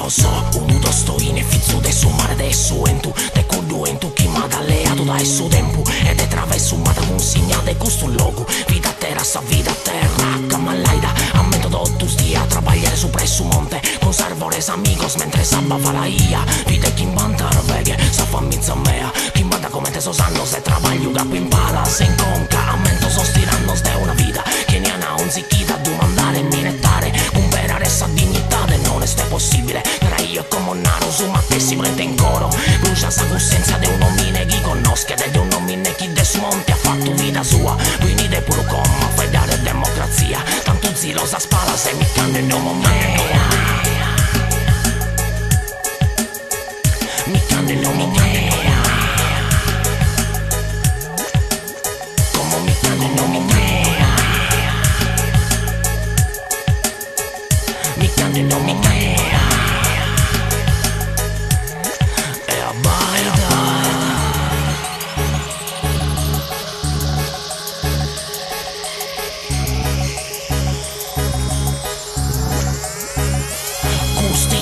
lo so, unuto sto in fizzo de su mare de su entu, te cudu entu chi ma alleato da su tempo ed è traverso ma da un segnale questo logo, vita a terra sa vita a terra, camalaida, a metodo tu stia a travagliare su presso monte, con servores amigos mentre sabba fa la ia, vita chi invanta veghe, sa fammi zammea, chi invanta come te so sanno se travaglio capo in pala, se in conca, a mento sostiranno de una vita, che ne ha un zicchita a domandare e minettare, comprare essa dignità e non è possibile, tra io e come un naro su ma te si prende in coro, brucia sa coscienza de un omine chi conosca ed è un omine chi desmonte ha fatto vita sua, quindi de puro comma fai dare democrazia, tanto zilo sa spala se mi cambia il nome mea, mi cambia il nome mea, come mi cambia il nome mea, mi cambia il nome mea.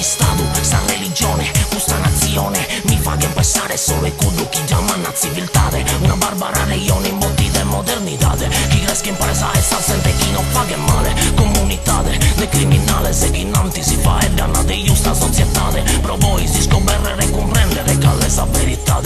Stato, sta religione, questa nazione mi fa che pensare solo e quello chi chiama una civiltate, una barbara reione imbottita in modernità, chi cresce in presa e sa sente chi non fa che male, comunità de criminale se chi nanti si fa e danna di giusta società, pro voi si scoprire e comprendere che è la verità,